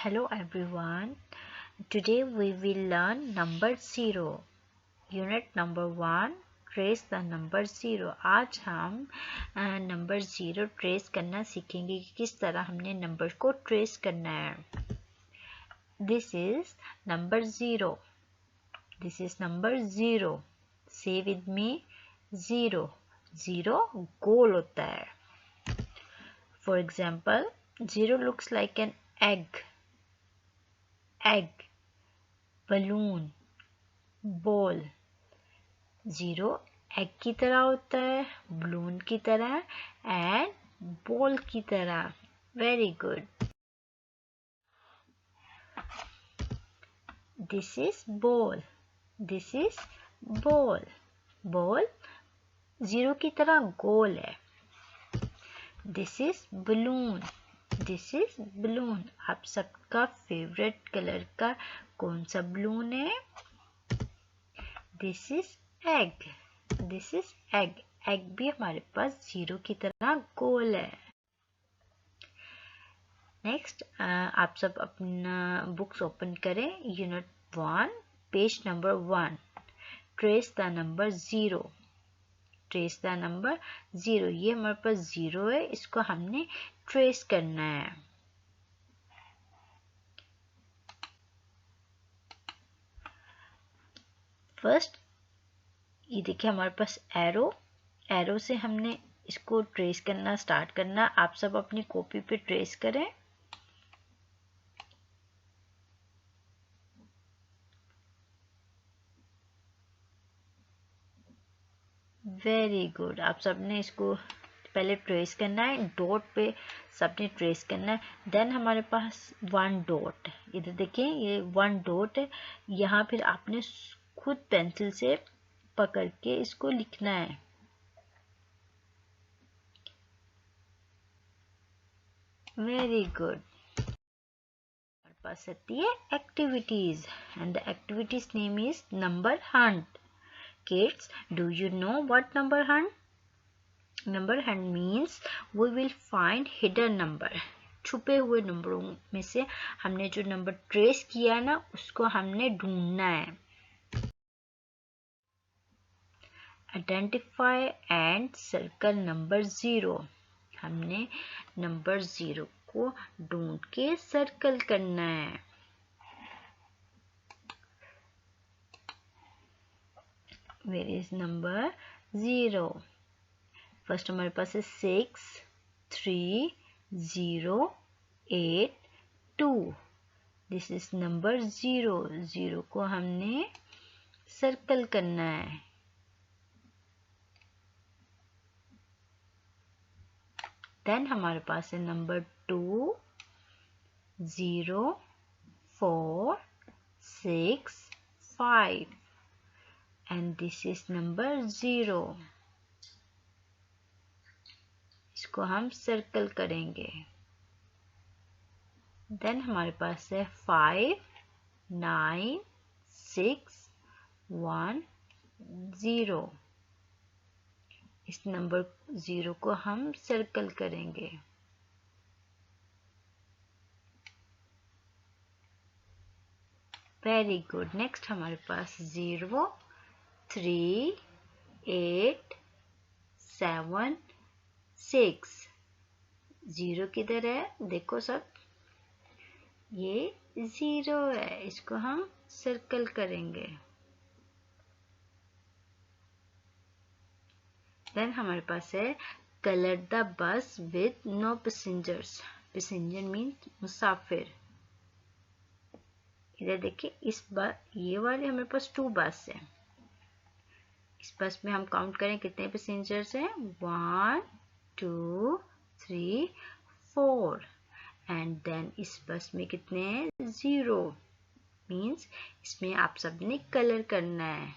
Hello everyone. Today we will learn number 0. Unit number 1. Trace the number 0. आज हम number 0 trace करना सीखेंगे कि किस तरह हमने नंबर को ट्रेस करना है. This is number 0. This is number 0. Say with me 0. 0 गोल होता है. For example, 0 looks like an egg, balloon, ball. 0 egg की तरह होता है, balloon की तरह and ball की तरह. Very good. This is ball. This is ball. Ball 0 की तरह गोल है. This is balloon. This is balloon. आप सबका फेवरेट कलर का कौन सा balloon है? This is egg. This is egg. Egg भी हमारे पास 0 की तरह गोल है. नेक्स्ट आप सब अपना बुक्स ओपन करें. Unit 1 page number 1. Trace the number 0. Trace the number 0. ये हमारे पास 0 है, इसको हमने ट्रेस करना है. फर्स्ट ये देखिए हमारे पास एरो से हमने इसको ट्रेस करना स्टार्ट करना. आप सब अपनी कॉपी पे ट्रेस करें. Very good. आप सबने इसको पहले ट्रेस करना है. डॉट पे सबने ट्रेस करना है. देन हमारे पास 1 डॉट. इधर देखिए ये 1 डॉट है. यहाँ फिर आपने खुद पेंसिल से पकड़ के इसको लिखना है. Very good. हमारे पास आती है activities and the activities name is number Hunt. Kids, do you know what number hunt? Number hunt means we will find hidden number. छुपे हुए नंबरों में से हमने जो नंबर ट्रेस किया ना उसको हमने ढूंढना है. Identify and circle number 0. हमने नंबर 0 को ढूंढ के सर्कल करना है. Where is number 0? First हमारे पास है 6, 3, 0, 8, 2. This is number 0. 0 को हमने सर्कल करना है. Then हमारे पास है number 2, 0, 4, 6, 5. And this is number 0. इसको हम सर्कल करेंगे. Then हमारे पास है 5, 9, 6, 1, 0. इस नंबर 0 को हम सर्कल करेंगे. Very good. नेक्स्ट हमारे पास 0, 3, 8, 7, 6. 0 किधर है? देखो सब, ये 0 है. इसको हम सर्कल करेंगे. देन हमारे पास है colour the bus with no passengers. Passenger means मुसाफिर. इधर देखिए इस बार ये वाले हमारे पास 2 बस है. इस बस में हम काउंट करें कितने पैसेंजर्स हैं. 1, 2, 3, 4. एंड देन इस बस में कितने हैं? 0. मीन्स इसमें आप सबने कलर करना है.